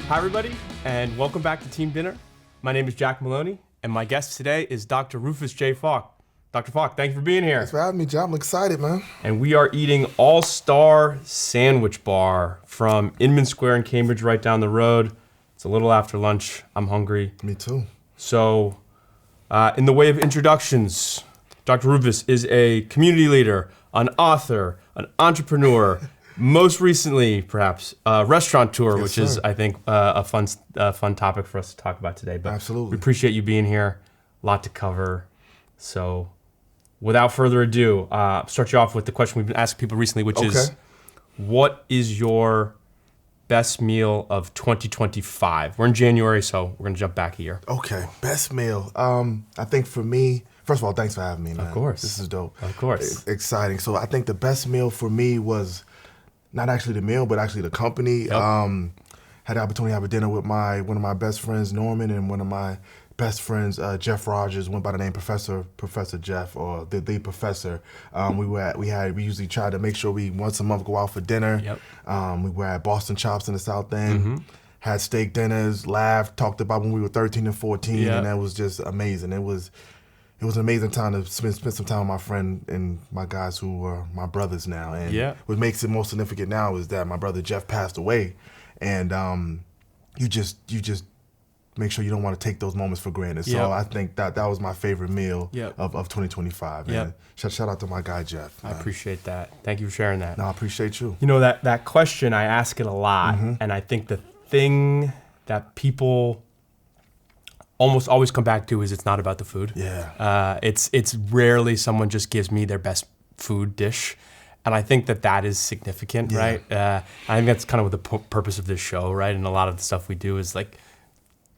Hi, everybody, and welcome back to Team Dinner. My name is Jack Maloney, and my guest today is Dr. Rufus J. Faulk. Dr. Faulk, thank you for being here. Thanks for having me, John. I'm excited, man. And we are eating All-Star Sandwich Bar from Inman Square in Cambridge, right down the road. It's a little after lunch. I'm hungry. Me too. So, in the way of introductions, Dr. Rufus is a community leader, an author, an entrepreneur, most recently, perhaps, a restaurateur, which is, I think, a fun topic for us to talk about today. But absolutely, we appreciate you being here. A lot to cover. So, without further ado, start you off with the question we've been asking people recently, which is, what is your best meal of 2025? We're in January, so we're going to jump back a year. Okay, best meal. I think for me, first of all, thanks for having me, man. Of course. This is dope. Of course. Exciting. So I think the best meal for me was not actually the meal, but actually the company. Yep. Had the opportunity to have a dinner with one of my best friends, Norman, and one of my best friends, Jeff Rogers, went by the name Professor Jeff, or the Professor. We usually try to make sure we once a month go out for dinner. Yep. We were at Boston Chops in the South End, had steak dinners, laughed, talked about when we were 13 and 14, Yep. and that was just amazing. It was an amazing time to spend some time with my friend and my guys who are my brothers now. And what makes it most significant now is that my brother Jeff passed away, and you just make sure you don't want to take those moments for granted. So I think that was my favorite meal of 2025. And shout out to my guy Jeff. I appreciate that. Thank you for sharing that. No, I appreciate you. You know, that question, I ask it a lot, and I think the thing that people almost always come back to is it's not about the food. Yeah. It's rarely someone just gives me their best food dish. And I think that is significant, right? I think that's kind of what the purpose of this show, right? And a lot of the stuff we do is like,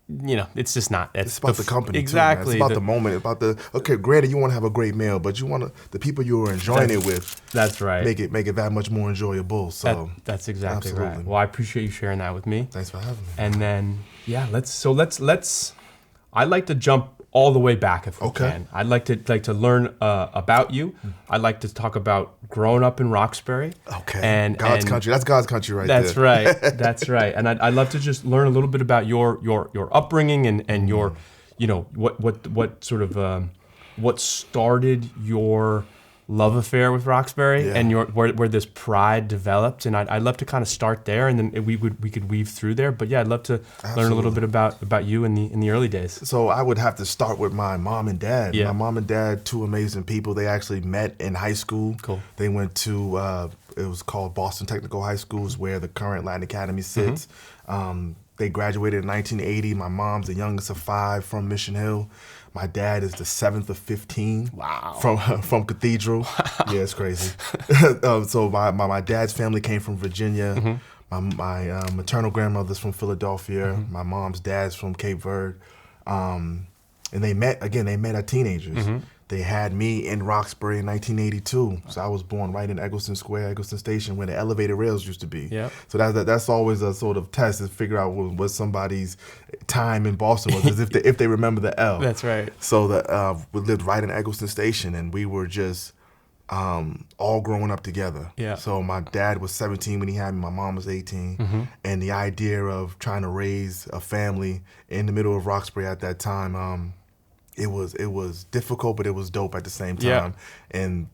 you know, it's just not. It's about the company, exactly. Too, man. It's about the moment. About granted, you want to have a great meal, but you want the people you are enjoying it with. That's right. Make it that much more enjoyable. So that's exactly absolutely. right. Well, I appreciate you sharing that with me. Thanks for having me. And then let's. I'd like to jump all the way back if we can. I'd like to learn about you. I'd like to talk about growing up in Roxbury. Okay. And God's country. That's God's country right there. That's right. That's right. And I'd love to just learn a little bit about your upbringing and your, you know, what sort of what started your love affair with Roxbury and where this pride developed. And I'd love to kind of start there, and then we could weave through there. But yeah, I'd love to learn a little bit about you in the early days. So I would have to start with my mom and dad. Yeah. My mom and dad, two amazing people. They actually met in high school. Cool. They went to it was called Boston Technical High School, is where the current Latin Academy sits. They graduated in 1980. My mom's the youngest of 5 from Mission Hill. My dad is the 7th of 15. Wow. From Cathedral. Wow. Yeah, it's crazy. So my dad's family came from Virginia. My maternal grandmother's from Philadelphia. My mom's dad's from Cape Verde. And they met as teenagers. They had me in Roxbury in 1982. So I was born right in Eggleston Square, Eggleston Station, where the elevated rails used to be. Yep. So that's always a sort of test to figure out what somebody's time in Boston was, as if they remember the L. That's right. So we lived right in Eggleston Station, and we were just all growing up together. Yeah. So my dad was 17 when he had me. My mom was 18. And the idea of trying to raise a family in the middle of Roxbury at that time, it was difficult, but it was dope at the same time. Yeah. And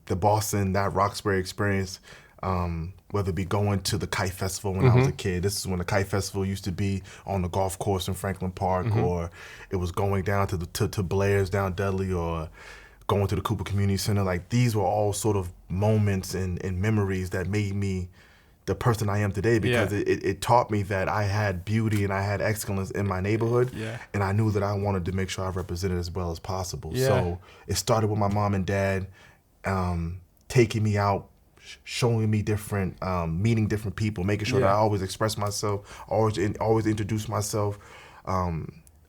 that Roxbury experience, whether it be going to the Kite Festival when I was a kid. This is when the Kite Festival used to be on the golf course in Franklin Park, or it was going down to Blair's down Dudley, or going to the Cooper Community Center. Like, these were all sort of moments and memories that made me the person I am today, because it taught me that I had beauty and I had excellence in my neighborhood, and I knew that I wanted to make sure I represented as well as possible. So it started with my mom and dad taking me out, showing me different, meeting different people, making sure that I always express myself, always introduce myself,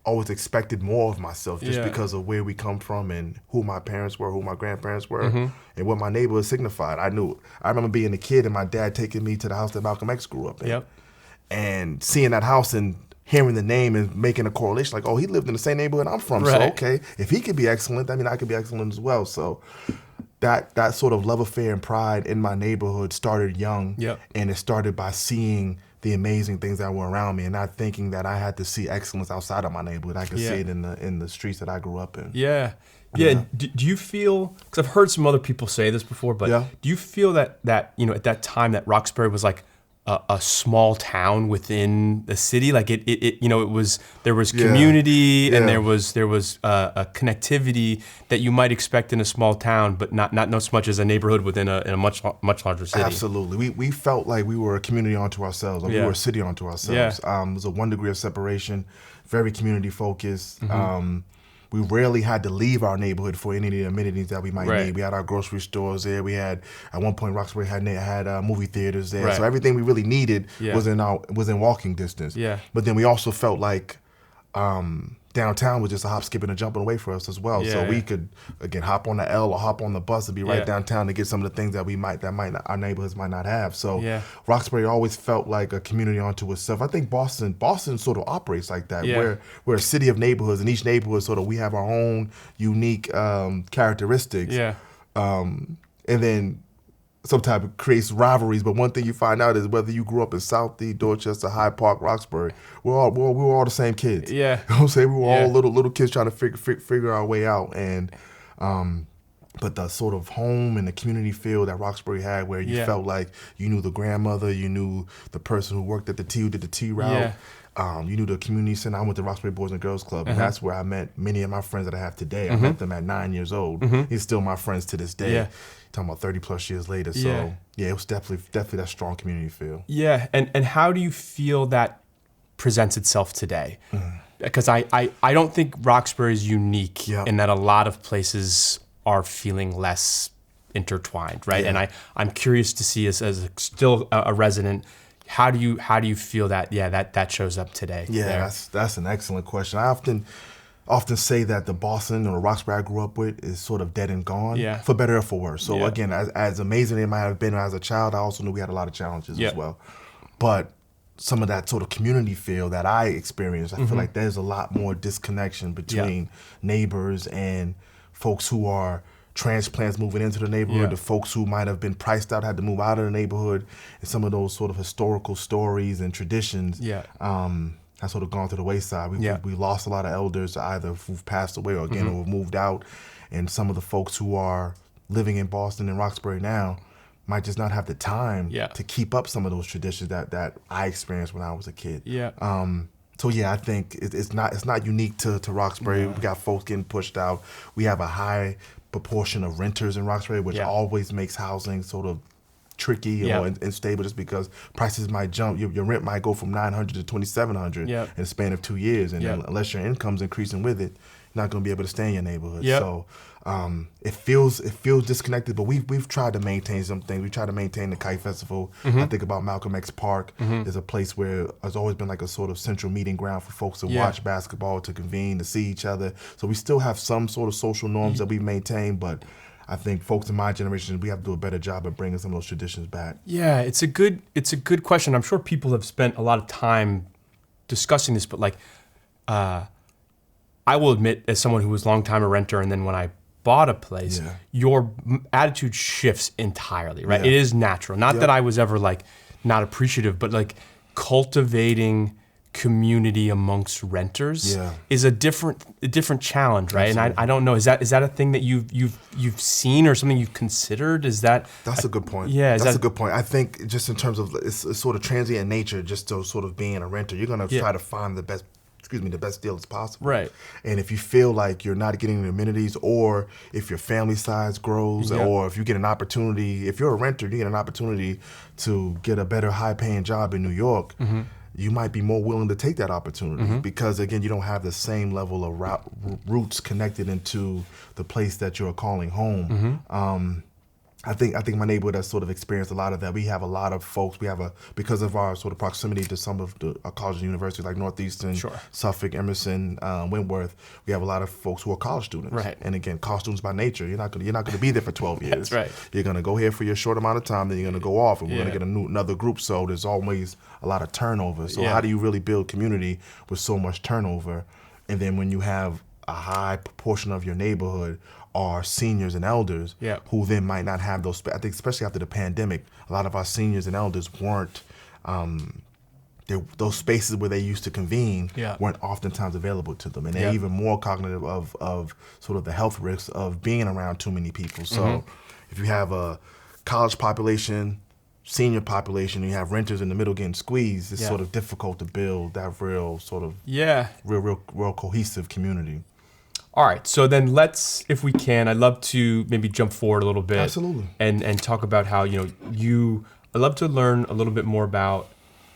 always expected more of myself just because of where we come from and who my parents were, who my grandparents were, and what my neighborhood signified. I remember being a kid and my dad taking me to the house that Malcolm X grew up in. And seeing that house and hearing the name and making a correlation, like, oh, he lived in the same neighborhood I'm from, so okay, if he could be excellent, I mean, I could be excellent as well. So that sort of love affair and pride in my neighborhood started young, and it started by seeing the amazing things that were around me, and not thinking that I had to see excellence outside of my neighborhood. I could see it in the streets that I grew up in. Yeah. Yeah. Do you feel, because I've heard some other people say this before, but do you feel that at that time that Roxbury was like a small town within the city? Like there was community and there was a connectivity that you might expect in a small town, but not so much as a neighborhood within a much larger city. Absolutely. We felt like we were a community unto ourselves, like we were a city unto ourselves. It was a 1 degree of separation, very community focused. We rarely had to leave our neighborhood for any of the amenities that we might need. We had our grocery stores there. We had, at one point, Roxbury had movie theaters there. So everything we really needed was in walking distance. But then we also felt like downtown was just a hop, skipping, and jumping away for us as well. So we could, again, hop on the L or hop on the bus and be right downtown to get some of the things that our neighborhoods might not have. So Roxbury always felt like a community unto itself. I think Boston sort of operates like that. We're a city of neighborhoods, and each neighborhood sort of, we have our own unique characteristics. And then sometimes it creates rivalries, but one thing you find out is whether you grew up in Southie, Dorchester, Hyde Park, Roxbury, we were all the same kids. You know what I'm saying? We were all little kids trying to figure our way out. And but the sort of home and the community feel that Roxbury had, where you felt like you knew the grandmother, you knew the person who worked at the T, who did the T route. You knew the community center. I went to Roxbury Boys and Girls Club, and that's where I met many of my friends that I have today. I met them at 9 years old. He's still my friends to this day. Talking about 30 plus years later. So it was definitely that strong community feel. Yeah, and how do you feel that presents itself today? Because I don't think Roxbury is unique in that a lot of places are feeling less intertwined, right? And I'm curious to see, as still a resident, how do you feel that that shows up today? That's an excellent question. I often say that the Boston or the Roxbury I grew up with is sort of dead and gone, for better or for worse. So again, as amazing as it might have been as a child, I also knew we had a lot of challenges as well. But some of that sort of community feel that I experienced, I feel like there's a lot more disconnection between neighbors and folks who are transplants moving into the neighborhood, the folks who might have been priced out, had to move out of the neighborhood, and some of those sort of historical stories and traditions have sort of gone to the wayside. We lost a lot of elders, either who've passed away or again who've moved out, and some of the folks who are living in Boston and Roxbury now might just not have the time to keep up some of those traditions that I experienced when I was a kid. So I think it's not unique to Roxbury. We got folks getting pushed out. We have a high proportion of renters in Roxbury, which always makes housing sort of tricky or unstable, just because prices might jump. Your rent might go from $900 to $2,700 in a span of 2 years, and unless your income's increasing with it, you're not going to be able to stay in your neighborhood. So it feels disconnected, but we've tried to maintain some things. We tried to maintain the Kite Festival. I think about Malcolm X Park. There's a place where it's always been like a sort of central meeting ground for folks to watch basketball, to convene, to see each other. So we still have some sort of social norms that we maintain, but I think folks in my generation, we have to do a better job of bringing some of those traditions back. Yeah, it's a good question. I'm sure people have spent a lot of time discussing this, but like, I will admit, as someone who was a long time a renter, and then when I bought a place, your attitude shifts entirely, right? It is natural. Not that I was ever like not appreciative, but like cultivating community amongst renters is a different challenge, right? Absolutely. And I don't know, is that a thing that you've seen or something you've considered? That's a good point. That's a good point. I think just in terms of it's sort of transient in nature, just to sort of being a renter, you're gonna try to find the best deal as possible. Right. And if you feel like you're not getting the amenities, or if your family size grows, or if you get an opportunity, if you're a renter, you get an opportunity to get a better high paying job in New York, you might be more willing to take that opportunity because, again, you don't have the same level of roots connected into the place that you're calling home. I think my neighborhood has sort of experienced a lot of that. We have a lot of folks. Because of our sort of proximity to some of the colleges and universities like Northeastern, Suffolk, Emerson, Wentworth. We have a lot of folks who are college students. Right. And again, college students by nature, you're not going to be there for 12 years. That's right. You're going to go here for your short amount of time, then you're going to go off, and we're going to get another group. So there's always a lot of turnover. So how do you really build community with so much turnover? And then when you have a high proportion of your neighborhood are seniors and elders who then might not have those. I think especially after the pandemic, a lot of our seniors and elders weren't those spaces where they used to convene Yeah. weren't oftentimes available to them. And they're even more cognitive of sort of the health risks of being around too many people. So if you have a college population, senior population, you have renters in the middle getting squeezed, it's sort of difficult to build that real sort of real cohesive community. All right, so then let's, if we can, I'd love to maybe jump forward a little bit. Absolutely. And talk about how, I'd love to learn a little bit more about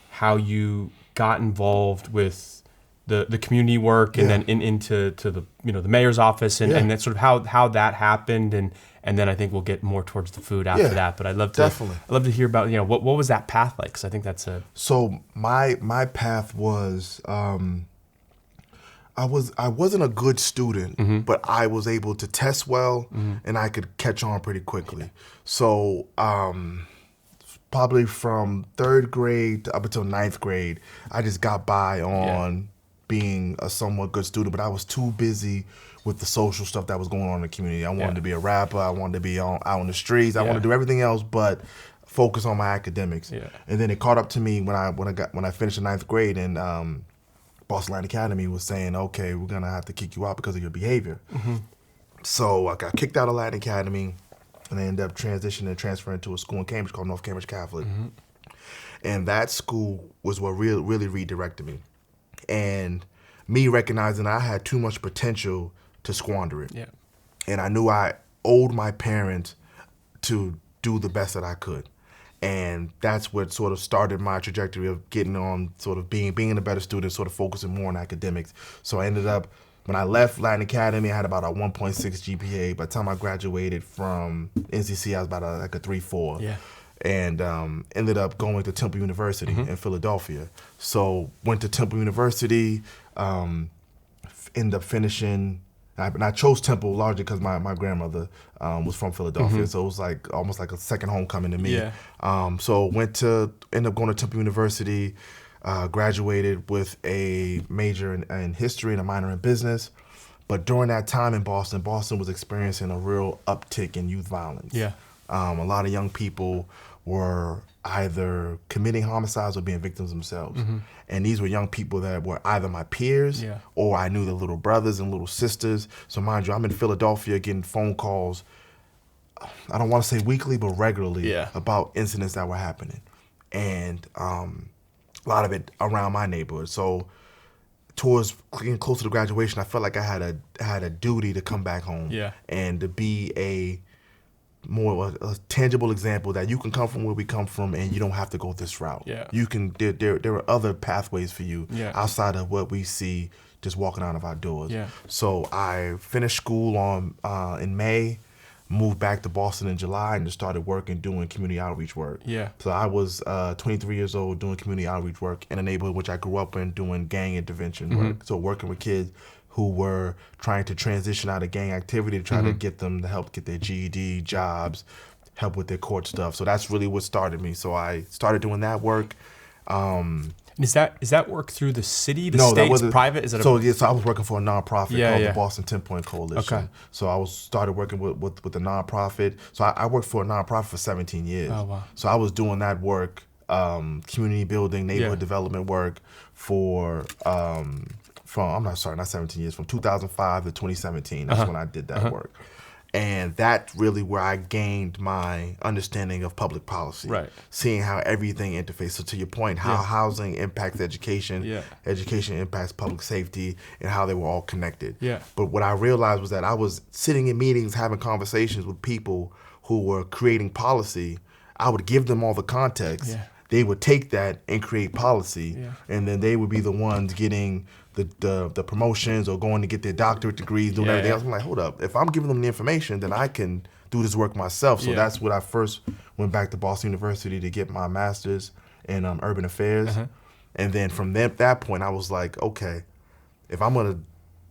how you got involved with the community work and then into the the mayor's office and that's sort of how that happened and then I think we'll get more towards the food after that. But I'd love to hear about what was that path like, because I think that's so my path was I wasn't a good student, but I was able to test well and I could catch on pretty quickly. So probably from 3rd grade up until 9th grade, I just got by on being a somewhat good student, but I was too busy with the social stuff that was going on in the community. I wanted to be a rapper. I wanted to be out on the streets. I wanted to do everything else but focus on my academics. Yeah. And then it caught up to me when I finished the 9th grade and Boston Latin Academy was saying, okay, we're gonna have to kick you out because of your behavior. So I got kicked out of Latin Academy. And I ended up transitioning and transferring to a school in Cambridge called North Cambridge Catholic. And that school was what really redirected me. And me recognizing I had too much potential to squander it. Yeah. And I knew I owed my parents to do the best that I could. And that's what sort of started my trajectory of getting on sort of being a better student, sort of focusing more on academics. So I ended up, when I left Latin Academy, I had about a 1.6 GPA. By the time I graduated from NCC, I was about a 3.4. Yeah. And ended up going to Temple University in Philadelphia. So went to Temple University, ended up finishing. And I chose Temple largely because my grandmother was from Philadelphia, so it was like almost like a second homecoming to me. Yeah. So ended up going to Temple University. Graduated with a major in history and a minor in business. But during that time in Boston was experiencing a real uptick in youth violence. Yeah. A lot of young people were either committing homicides or being victims themselves. And these were young people that were either my peers or I knew their little brothers and little sisters. So mind you, I'm in Philadelphia getting phone calls, I don't want to say weekly, but regularly about incidents that were happening. And a lot of it around my neighborhood. So towards getting close to graduation, I felt like I had a duty to come back home and to be a tangible example that you can come from where we come from and you don't have to go this route. Yeah. You can there are other pathways for you outside of what we see just walking out of our doors. Yeah. So I finished school in May. Moved back to Boston in July and just started working doing community outreach work. Yeah. So I was 23 years old doing community outreach work in a neighborhood which I grew up in doing gang intervention work. So working with kids who were trying to transition out of gang activity to try to get them to help get their GED, jobs, help with their court stuff. So that's really what started me. So I started doing that work. Is that work through the city, the state, it's private? So I was working for a nonprofit called the Boston 10 Point Coalition. Okay. So I started working with the nonprofit. So I worked for a nonprofit for 17 years. Oh, wow. So I was doing that work, community building, neighborhood development work from not 17 years, from 2005 to 2017. That's when I did that work. And that's really where I gained my understanding of public policy, seeing how everything interfaces. So to your point, how housing impacts education, education impacts public safety, and how they were all connected. Yeah. But what I realized was that I was sitting in meetings, having conversations with people who were creating policy. I would give them all the context. Yeah. They would take that and create policy, and then they would be the ones getting the promotions or going to get their doctorate degrees, doing everything else. I'm like, hold up. If I'm giving them the information, then I can do this work myself. So that's when I first went back to Boston University to get my master's in urban affairs. And then from that point, I was like, okay, if I'm going to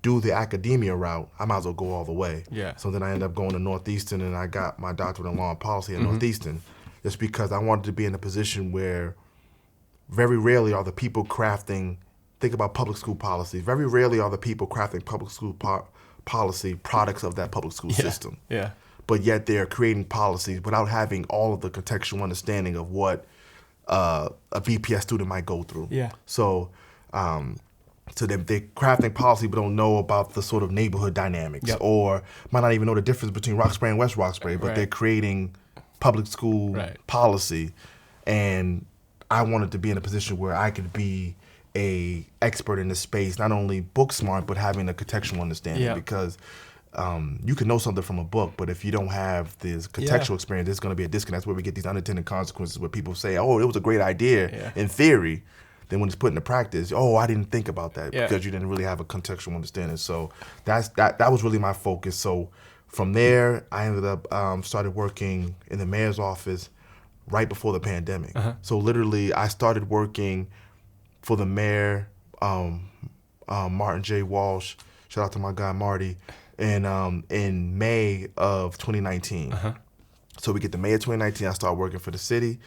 do the academia route, I might as well go all the way. Yeah. So then I ended up going to Northeastern, and I got my doctorate in law and policy at Northeastern, just because I wanted to be in a position where very rarely are the people crafting, think about public school policy, very rarely are the people crafting public school policy products of that public school system. Yeah. But yet they're creating policies without having all of the contextual understanding of what a BPS student might go through. Yeah. So they're crafting policy but don't know about the sort of neighborhood dynamics, or might not even know the difference between Roxbury and West Roxbury, but they're creating public school policy. And I wanted to be in a position where I could be a expert in this space, not only book smart, but having a contextual understanding, because you can know something from a book, but if you don't have this contextual experience, there's going to be a disconnect. That's where we get these unintended consequences where people say, oh, it was a great idea in theory. Then when it's put into practice, oh, I didn't think about that because you didn't really have a contextual understanding. So that was really my focus. So from there, I ended up started working in the mayor's office right before the pandemic. So literally, I started working for the mayor, Martin J. Walsh. Shout out to my guy Marty. In May of 2019. So we get to May of 2019, I start working for the city.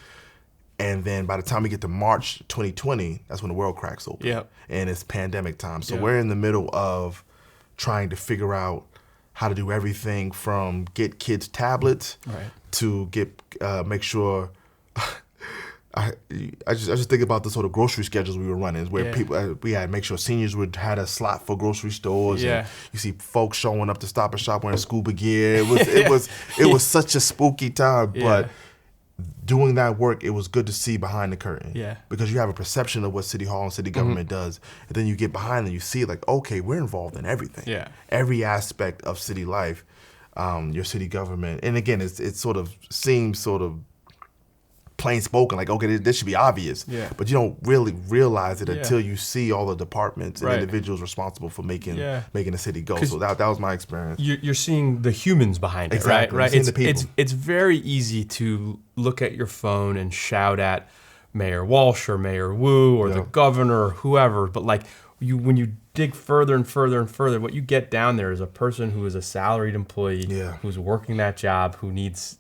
And then by the time we get to March 2020, that's when the world cracks open. And it's pandemic time. So we're in the middle of trying to figure out how to do everything from get kids tablets to get make sure I just think about the sort of grocery schedules we were running, where people we had to make sure seniors had a slot for grocery stores. And you see folks showing up to Stop and Shop wearing scuba gear. It was such a spooky time. But doing that work, it was good to see behind the curtain. Because you have a perception of what City Hall and city government does, and then you get behind and you see like, okay, we're involved in everything. Every aspect of city life, your city government. And again, it sort of seems sort of plain spoken, like, okay, this should be obvious. But you don't really realize it until you see all the departments and individuals responsible for making the city go. So that was my experience. You're seeing the humans behind it, right? It's very easy to look at your phone and shout at Mayor Walsh or Mayor Wu or the governor or whoever, but like when you dig further and further and further, what you get down there is a person who is a salaried employee, who's working that job, who needs,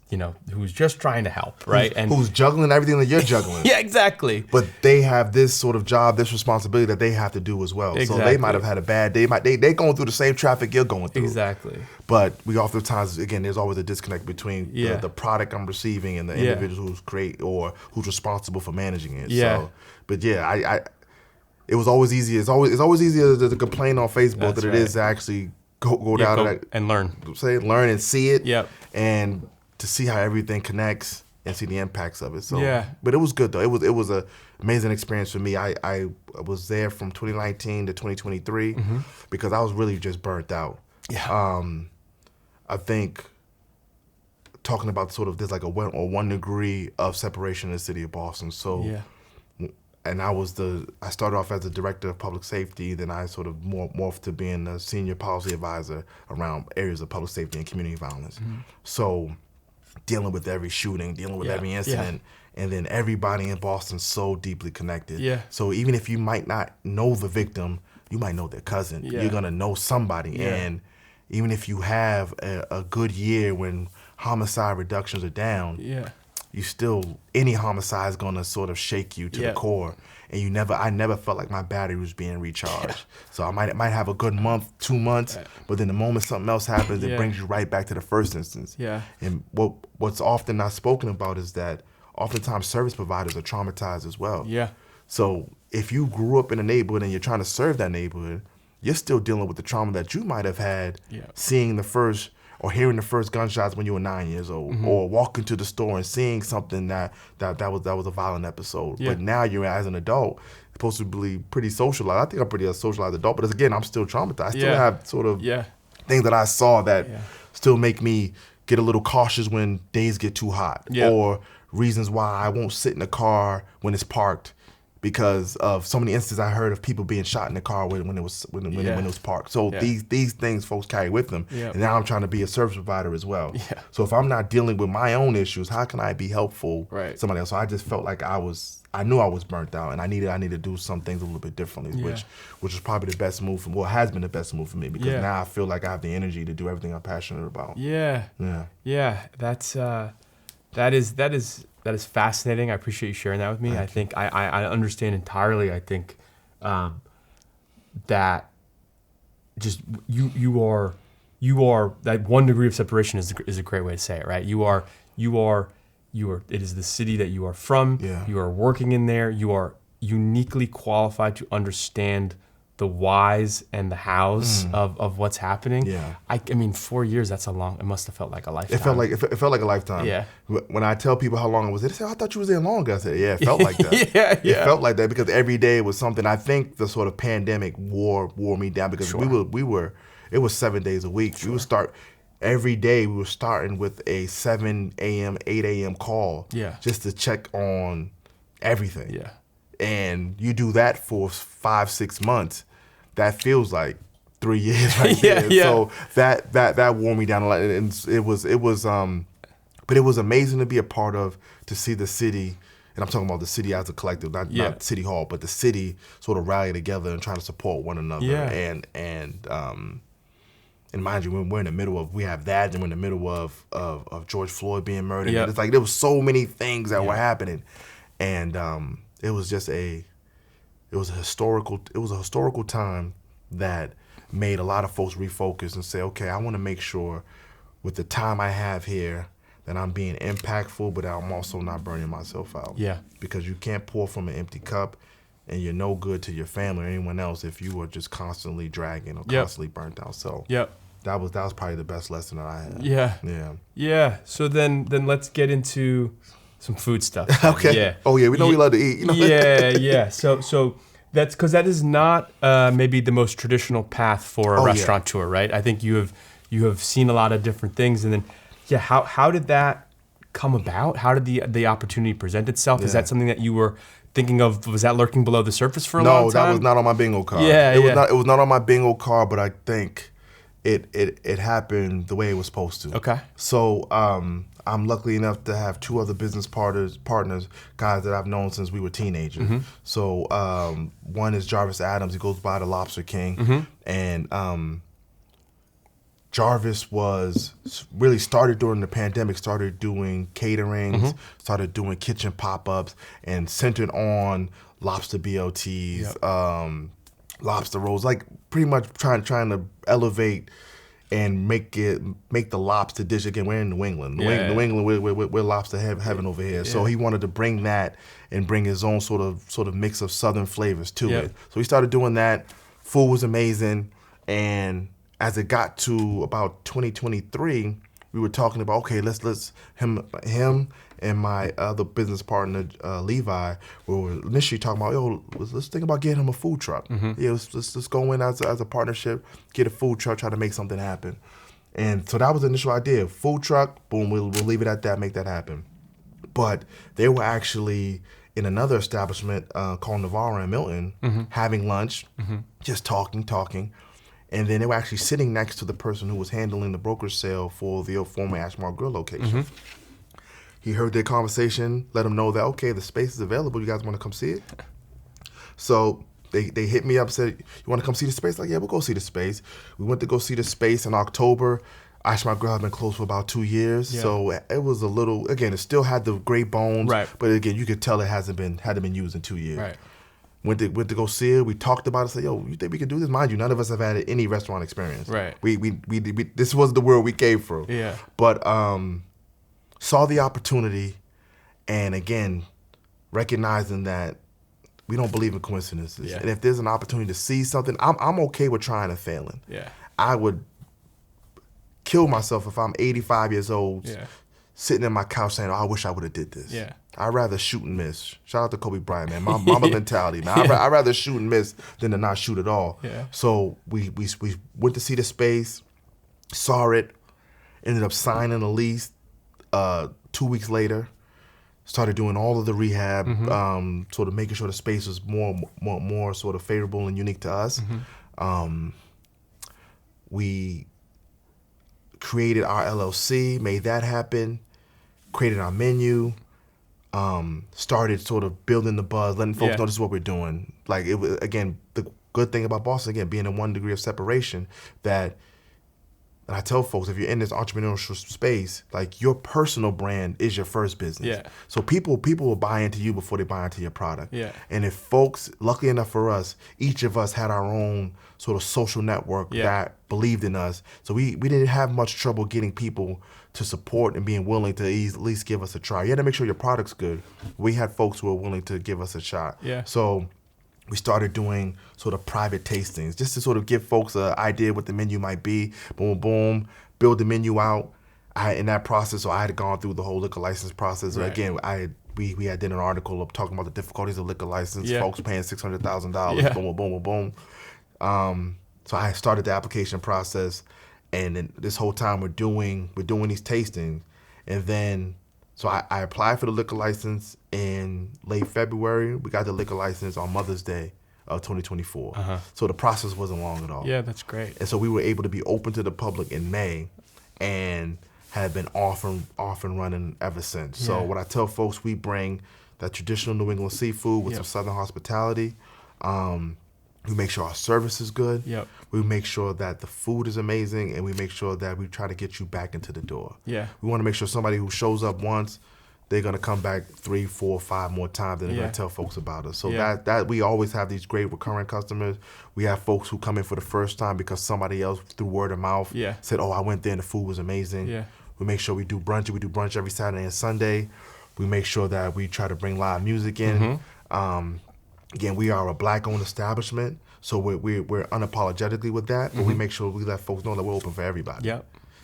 who's just trying to help, right? Who's juggling everything that you're juggling. Exactly. But they have this sort of job, this responsibility that they have to do as well. So they might have had a bad day. They going through the same traffic you're going through. Exactly. But we oftentimes, again, there's always a disconnect between the product I'm receiving and the individual who's who's responsible for managing it. So, but it was always easier. It's always easier to complain on Facebook than it is to actually go down and learn. Learn and see it. And to see how everything connects and see the impacts of it. So but it was good though. It was an amazing experience for me. I was there from 2019 to 2023 because I was really just burnt out. I think talking about sort of there's like a 1 degree of separation in the city of Boston. So and I started off as a director of public safety, then I sort of morphed to being a senior policy advisor around areas of public safety and community violence. So dealing with every shooting, dealing with every incident, and then everybody in Boston so deeply connected. So even if you might not know the victim, you might know their cousin. You're gonna know somebody. And even if you have a good year when homicide reductions are down, you still, any homicide is gonna sort of shake you to the core, and I never felt like my battery was being recharged. So I might have a good month, 2 months, but then the moment something else happens, it brings you right back to the first instance. And what's often not spoken about is that oftentimes service providers are traumatized as well. So if you grew up in a neighborhood and you're trying to serve that neighborhood, you're still dealing with the trauma that you might have had seeing the first or hearing the first gunshots when you were 9 years old, or walking to the store and seeing something that was a violent episode. But now you're, as an adult, supposed to be pretty socialized. I think I'm pretty a socialized adult, but again, I'm still traumatized. I still have sort of things that I saw that still make me get a little cautious when days get too hot, or reasons why I won't sit in the car when it's parked, because of so many instances I heard of people being shot in the car when it was parked. So these things folks carry with them. And now I'm trying to be a service provider as well. So if I'm not dealing with my own issues, how can I be helpful to somebody else? So I just felt like I knew I was burnt out, and I needed to do some things a little bit differently, which is probably the best move for me. Well, it has been the best move for me, because now I feel like I have the energy to do everything I'm passionate about. That is fascinating. I appreciate you sharing that with me. I think I understand entirely. I think that just you are that 1 degree of separation is a great way to say it, right? You are it is the city that you are from. Yeah. You are working in there. You are uniquely qualified to understand the whys and the hows of what's happening. Yeah. I mean, 4 years, that's a long, it must have felt like a lifetime. It felt like a lifetime. Yeah. When I tell people how long it was, they say, "I thought you was there longer." I said, "Yeah, it felt like that." Yeah. It felt like that because every day was something. I think the sort of pandemic wore me down because it was 7 days a week. We would start every day. We were starting with a 7 a.m., 8 a.m. call. Yeah. Just to check on everything. Yeah. And you do that for 5-6 months. That feels like 3 years right there. Yeah. So that wore me down a lot, and but it was amazing to be a part of, to see the city, and I'm talking about the city as a collective, not City Hall, but the city sort of rally together and try to support one another. Yeah. And mind you, we're in the middle of, we have that, and we're in the middle of George Floyd being murdered. Yeah. And it's like there was so many things that were happening, and it was just a historical time that made a lot of folks refocus and say, okay, I want to make sure with the time I have here that I'm being impactful, but I'm also not burning myself out. Yeah. Because you can't pour from an empty cup, and you're no good to your family or anyone else if you are just constantly dragging or constantly burnt out. So that was probably the best lesson that I had. Yeah. So then let's get into some food stuff. Okay. Yeah. Oh yeah, we know we love to eat. You know? Yeah. So that's because that is not maybe the most traditional path for a restaurateur, right? I think you have seen a lot of different things, and then how did that come about? How did the opportunity present itself? Is that something that you were thinking of? Was that lurking below the surface for a long time? No, that was not on my bingo card. It was not on my bingo card, but I think it happened the way it was supposed to. Okay. So I'm lucky enough to have two other business partners, guys that I've known since we were teenagers. Mm-hmm. So one is Jarvis Adams. He goes by the Lobster King. Mm-hmm. And Jarvis was really started during the pandemic, started doing caterings, started doing kitchen pop-ups, and centered on lobster BLTs, lobster rolls, like pretty much trying to elevate and make the lobster dish. Again, we're in New England. New England, we're lobster heaven over here. So he wanted to bring that and bring his own sort of mix of Southern flavors to it. So he started doing that. Food was amazing, and as it got to about 2023, we were talking about, okay, let's him and my other business partner Levi, we were initially talking about, let's think about getting him a food truck. Let's go in as a partnership, get a food truck, try to make something happen. And so that was the initial idea. Food truck, boom, we'll leave it at that, make that happen. But they were actually in another establishment called Navarro in Milton, having lunch, just talking. And then they were actually sitting next to the person who was handling the brokerage sale for the former Ashmore Grill location. He heard their conversation, let them know that, okay, the space is available. You guys want to come see it? So they hit me up, said, you want to come see the space? Like, yeah, we'll go see the space. We went to go see the space in October. Ashmore Grill had been closed for about 2 years. So it was a little, again, it still had the great bones. Right. But again, you could tell it hadn't been used in 2 years. Right. Went to go see it. We talked about it. Said, "Yo, you think we can do this?" Mind you, none of us have had any restaurant experience. Right. We this was the world we came from. Yeah. But saw the opportunity, and again, recognizing that we don't believe in coincidences. Yeah. And if there's an opportunity to see something, I'm okay with trying and failing. Yeah. I would kill myself if I'm 85 years old, sitting in my couch saying, "Oh, I wish I would have did this." Yeah. I'd rather shoot and miss. Shout out to Kobe Bryant, man. Mama mentality, man. I'd rather shoot and miss than to not shoot at all. Yeah. So we went to see the space, saw it, ended up signing a lease 2 weeks later, started doing all of the rehab, sort of making sure the space was more sort of favorable and unique to us. We created our LLC, made that happen, created our menu, started sort of building the buzz, letting folks know this is what we're doing. Like, it was, again, the good thing about Boston, again, being in 1 degree of separation, that And I tell folks, if you're in this entrepreneurial space, like your personal brand is your first business. Yeah. So people will buy into you before they buy into your product. Yeah. And if folks, luckily enough for us, each of us had our own sort of social network that believed in us. So we didn't have much trouble getting people to support and being willing to at least give us a try. You had to make sure your product's good. We had folks who were willing to give us a shot. Yeah. So we started doing sort of private tastings just to sort of give folks an idea what the menu might be. Boom, boom, build the menu out. In that process, so I had gone through the whole liquor license process. So again, we had did an article of talking about the difficulties of liquor license. Folks paying $600,000. Boom, boom, boom, boom. So I started the application process, and then this whole time we're doing these tastings, and then so I applied for the liquor license in late February. We got the liquor license on Mother's Day of 2024. So the process wasn't long at all. Yeah, that's great. And so we were able to be open to the public in May, and have been off and running ever since. So what I tell folks, we bring that traditional New England seafood with some Southern hospitality. We make sure our service is good. We make sure that the food is amazing, and we make sure that we try to get you back into the door. We want to make sure somebody who shows up once, they're going to come back 3, 4, 5 more times, and they're going to tell folks about us. So that we always have these great recurring customers. We have folks who come in for the first time because somebody else through word of mouth said, oh, I went there and the food was amazing. We make sure we do brunch. We do brunch every Saturday and Sunday. We make sure that we try to bring live music in. Again, we are a Black-owned establishment, so we're unapologetically with that, but we make sure we let folks know that we're open for everybody.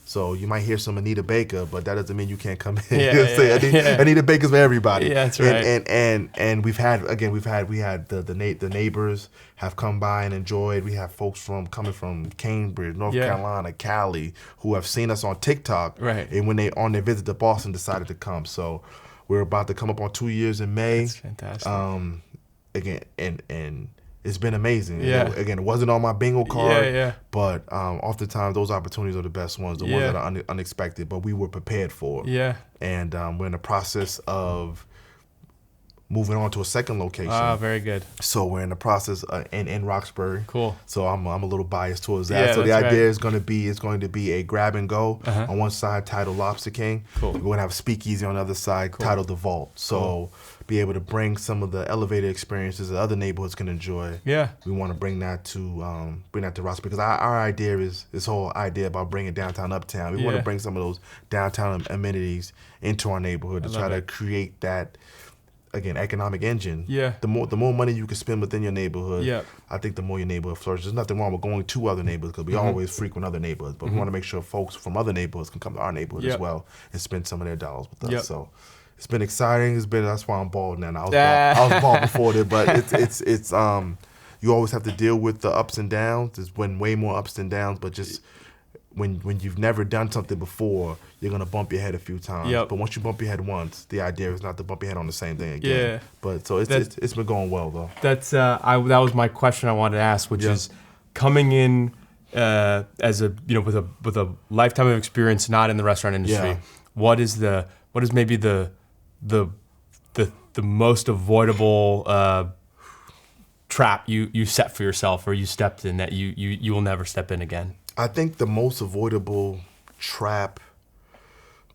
So you might hear some Anita Baker, but that doesn't mean you can't come in. Anita Baker's for everybody. That's right. And we had the neighbors have come by and enjoyed. We have folks coming from Cambridge, North Carolina, Cali, who have seen us on TikTok. And when they on their visit to Boston decided to come. So we're about to come up on 2 years in May. That's fantastic. Again, and it's been amazing. Again, it wasn't on my bingo card, but oftentimes those opportunities are the best ones, the ones that are unexpected, but we were prepared for. And we're in the process of moving on to a second location. Very good. So we're in the process in Roxbury. Cool. So I'm a little biased towards that. So the idea is going to be a grab and go on one side titled Lobster King. We're going to have a speakeasy on the other side titled The Vault. So be able to bring some of the elevated experiences that other neighborhoods can enjoy. We want to bring that to Roxbury, because our idea is this whole idea about bringing downtown uptown. We want to bring some of those downtown amenities into our neighborhood to try to create that, again, economic engine. The more money you can spend within your neighborhood, I think the more your neighborhood flourishes. There's nothing wrong with going to other neighborhoods, because we always frequent other neighborhoods, but we want to make sure folks from other neighborhoods can come to our neighborhood as well and spend some of their dollars with us. So it's been exciting. That's why I'm bald now. I was bald before that, but it's you always have to deal with the ups and downs. There's been way more ups and downs, but just when you've never done something before, you're gonna bump your head a few times. But once you bump your head once, the idea is not to bump your head on the same thing again. But so it's been going well though. That was my question I wanted to ask, which is coming in as with a lifetime of experience, not in the restaurant industry. What is maybe the most avoidable trap you set for yourself, or you stepped in, that you will never step in again? I think the most avoidable trap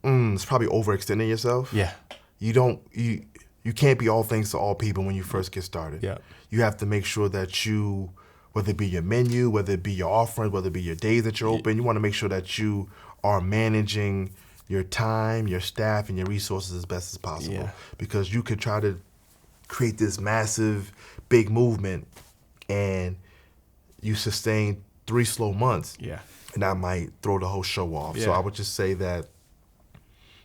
is probably overextending yourself. You can't be all things to all people when you first get started. You have to make sure that you, whether it be your menu, whether it be your offerings, whether it be your days that you're open, you want to make sure that you are managing your time, your staff, and your resources as best as possible. Because you could try to create this massive, big movement, and you sustain 3 slow months, and that might throw the whole show off. So I would just say that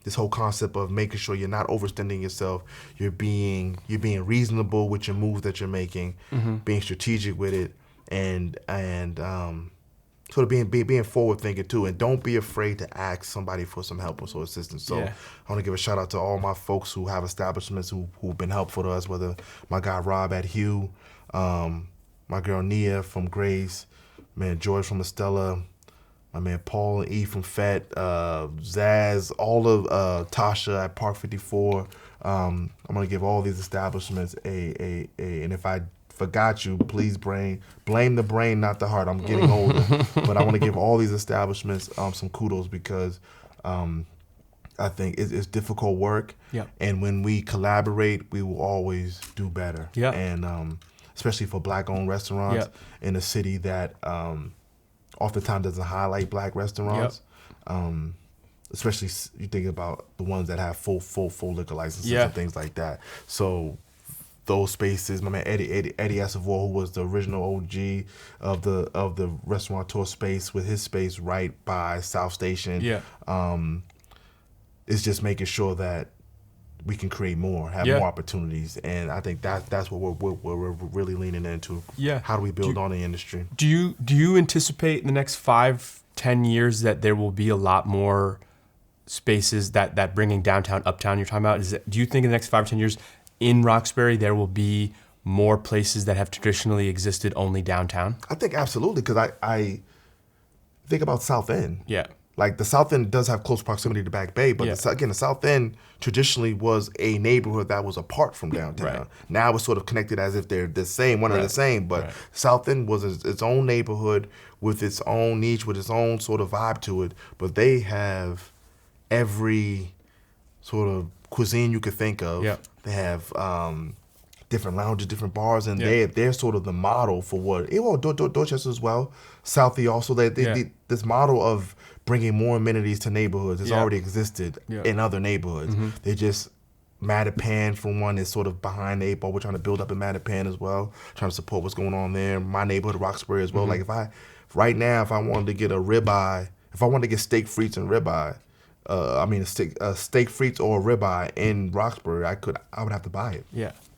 this whole concept of making sure you're not overextending yourself, you're being reasonable with your moves that you're making, being strategic with it, and sort of being forward thinking too, and don't be afraid to ask somebody for some help or some assistance. So I want to give a shout out to all my folks who have establishments who've been helpful to us, whether my guy Rob at Hugh, my girl Nia from Grace, man George from Estella, my man Paul and E from FET, Zaz, all of Tasha at Park 54. I'm gonna give all these establishments and if I forgot you, please blame the brain, not the heart. I'm getting older, but I want to give all these establishments some kudos because I think it's difficult work. Yeah. And when we collaborate, we will always do better. Yeah. And especially for Black-owned restaurants in a city that oftentimes doesn't highlight Black restaurants. Especially you think about the ones that have full liquor licenses and things like that. So those spaces, my man Eddie Esavor, who was the original OG of the restaurateur space, with his space right by South Station. It's just making sure that we can create more, have more opportunities, and I think that's what we're really leaning into. How do we build on the industry? Do you anticipate in the next 5-10 years that there will be a lot more spaces that bringing downtown, uptown you're talking about? Do you think in the next 5 or 10 years in Roxbury there will be more places that have traditionally existed only downtown? I think absolutely, because I think about South End. Like the South End does have close proximity to Back Bay, but the South End traditionally was a neighborhood that was apart from downtown. Now it's sort of connected as if they're the same, one are the same, but South End was its own neighborhood with its own niche, with its own sort of vibe to it, but they have every sort of cuisine you could think of. They have different lounges, different bars, and they're sort of the model for what, Dorchester as well, Southie also, this model of bringing more amenities to neighborhoods has already existed in other neighborhoods. They just, Mattapan, for one, is sort of behind the 8 ball. We're trying to build up in Mattapan as well, trying to support what's going on there. My neighborhood, Roxbury as well. Like if I wanted to get a ribeye, if I wanted to get steak frites and ribeye, steak frites or a ribeye in Roxbury, I would have to buy it.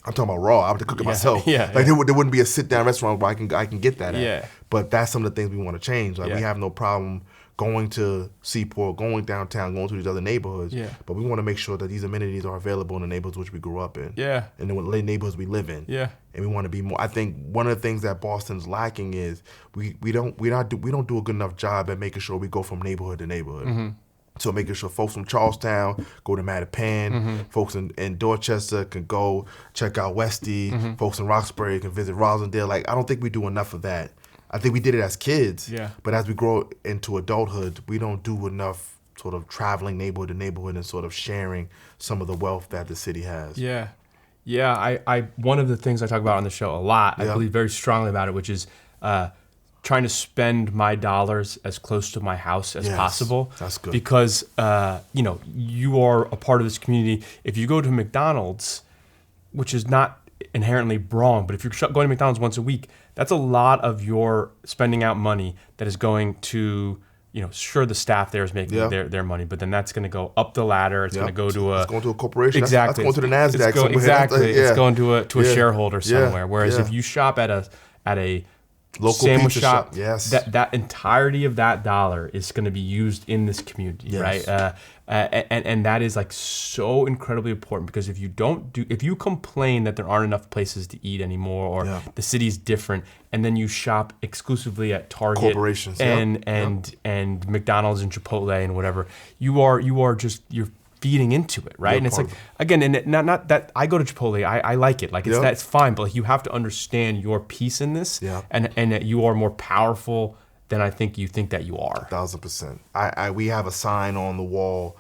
I'm talking about raw. I would have to cook it myself. There wouldn't be a sit down restaurant where I can get that at. But that's some of the things we want to change. Like we have no problem going to Seaport, going downtown, going to these other neighborhoods. But we want to make sure that these amenities are available in the neighborhoods which we grew up in. And the neighborhoods we live in. And we want to be more. I think one of the things that Boston's lacking is we don't do a good enough job at making sure we go from neighborhood to neighborhood. So making sure folks from Charlestown go to Mattapan, folks in Dorchester can go check out Westie, folks in Roxbury can visit Rosendale. Like I don't think we do enough of that. I think we did it as kids, but as we grow into adulthood, we don't do enough sort of traveling neighborhood to neighborhood and sort of sharing some of the wealth that the city has. I one of the things I talk about on the show a lot, I believe very strongly about it, which is trying to spend my dollars as close to my house as possible. That's good. Because you are a part of this community. If you go to McDonald's, which is not inherently wrong, but if you're going to McDonald's once a week, that's a lot of your spending out money that is going to, sure, the staff there is making their money, but then that's going to go up the ladder. It's going to go to it's going to a corporation. Exactly. That's going to the NASDAQ. It's going to a shareholder somewhere. Whereas if you shop at a local sandwich pizza shop, that entirety of that dollar is going to be used in this community, right? And that is like so incredibly important, because if you complain that there aren't enough places to eat anymore, or the city's different, and then you shop exclusively at Target, corporations, and McDonald's and Chipotle and whatever, you're feeding into it, right? And it's like, again, and not that I go to Chipotle, I like it, like that's fine, but like you have to understand your piece in this, and that you are more powerful than I think you think that you are. 1000%. We have a sign on the wall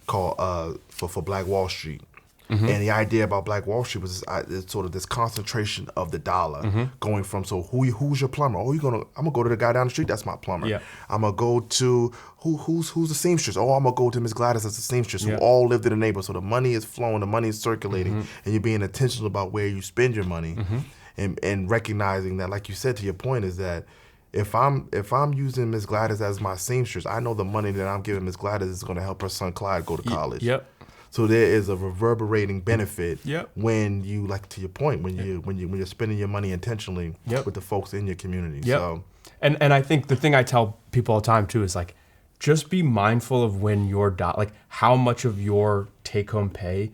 called for Black Wall Street. And the idea about Black Wall Street was it's sort of this concentration of the dollar, going from, so who's your plumber? I'm gonna go to the guy down the street, that's my plumber. I'm gonna go to who's the seamstress? I'm gonna go to Miss Gladys as the seamstress, who all lived in the neighborhood. So the money is flowing, the money is circulating, and you're being intentional about where you spend your money, and recognizing that, like you said, to your point, is that if I'm using Miss Gladys as my seamstress, I know the money that I'm giving Miss Gladys is going to help her son Clyde go to college. So there is a reverberating benefit when you, like to your point, when you're spending your money intentionally with the folks in your community. So and I think the thing I tell people all the time too is like, just be mindful of when your like how much of your take home pay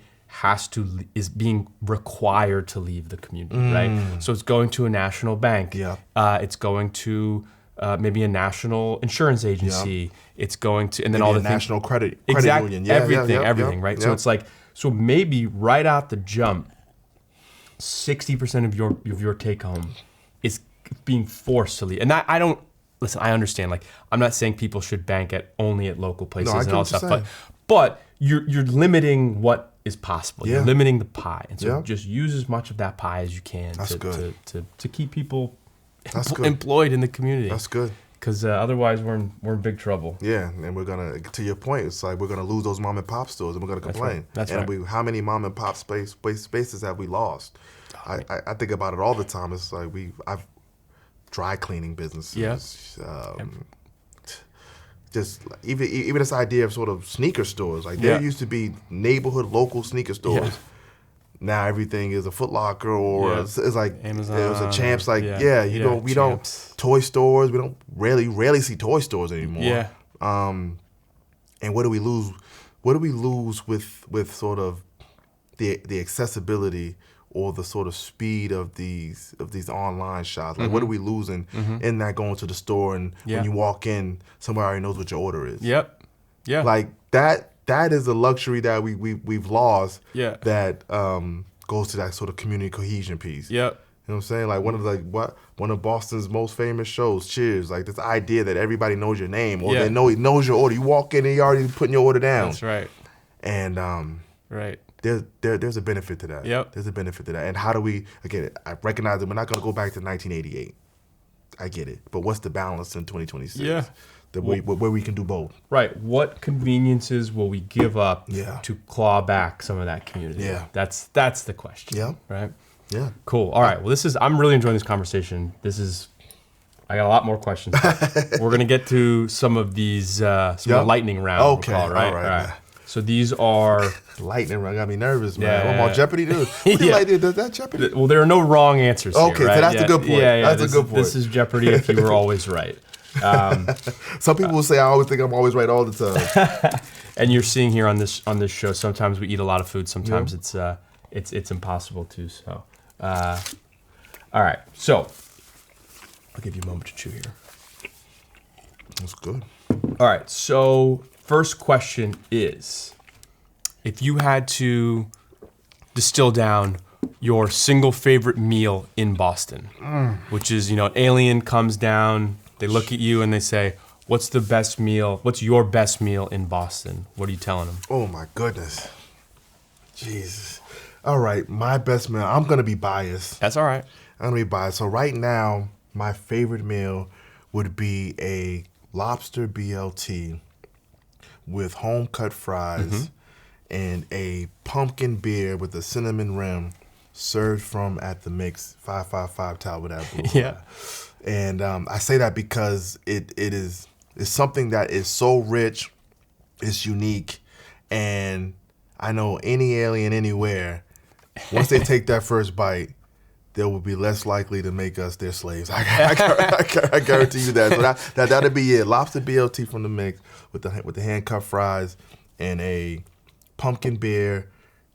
is being required to leave the community, right? So it's going to a national bank. It's going to maybe a national insurance agency. It's going to, and then maybe all the national credit union. Everything, right? So it's like, so maybe right out the jump, 60% of your take home is being forced to leave. And I don't listen. I understand. Like, I'm not saying people should bank only at local places and all that stuff, but you're limiting what is possible. You're limiting the pie, and so just use as much of that pie as you can to keep people employed in the community. That's good. Because otherwise we're in big trouble. Yeah, and we're gonna, to your point, it's like we're gonna lose those mom and pop stores, and we're gonna complain. That's right. How many mom and pop spaces have we lost? I think about it all the time. It's like I've dry cleaning businesses. Just even this idea of sort of sneaker stores. Like there used to be neighborhood local sneaker stores. Yeah. Now everything is a Foot Locker or it's like Amazon. It was a Champs. Like we don't toy stores. We don't rarely see toy stores anymore. Yeah. And what do we lose? What do we lose with sort of the accessibility or the sort of speed of these online shops? Like what are we losing in that going to the store and when you walk in, somebody already knows what your order is? Yep. Yeah. Like that is a luxury that we've lost. Yeah. That goes to that sort of community cohesion piece. Yep. You know what I'm saying? Like one of Boston's most famous shows, Cheers. Like this idea that everybody knows your name or they knows your order. You walk in and you're already putting your order down. That's right. And right. There's a benefit to that. Yep. There's a benefit to that. And how do we, again, I recognize that we're not going to go back to 1988. I get it. But what's the balance in 2026? Yeah. Where we can do both. Right. What conveniences will we give up to claw back some of that community? Yeah. That's the question. Yeah. Right? Yeah. Cool. All right. Well, I'm really enjoying this conversation. I got a lot more questions. We're going to get to some of these, lightning round. Okay. All right. So these are lightning round. Got me nervous, man. I'm on Jeopardy, dude. Does that Jeopardy? Well, there are no wrong answers here. Okay, so that's a good point. That's a good point. This is Jeopardy if you were always right. Some people will say I always think I'm always right all the time. And you're seeing here on this show, sometimes we eat a lot of food. Sometimes it's impossible to. So, all right. So I'll give you a moment to chew here. That's good. All right. So first question is, if you had to distill down your single favorite meal in Boston, which is, alien comes down, they look at you and they say, what's the best meal? What's your best meal in Boston? What are you telling them? Oh my goodness. Jesus. All right. My best meal. I'm going to be biased. That's all right. I'm going to be biased. So right now, my favorite meal would be a lobster BLT with home cut fries and a pumpkin beer with a cinnamon rim served from at the Mix 555 Talbot Boulevard. Yeah. And I say that because it's something that is so rich, it's unique, and I know any alien anywhere, once they take that first bite, they will be less likely to make us their slaves. I guarantee you that. So that'll be it. Lobster BLT from the Mix with the hand-cut fries and a pumpkin beer,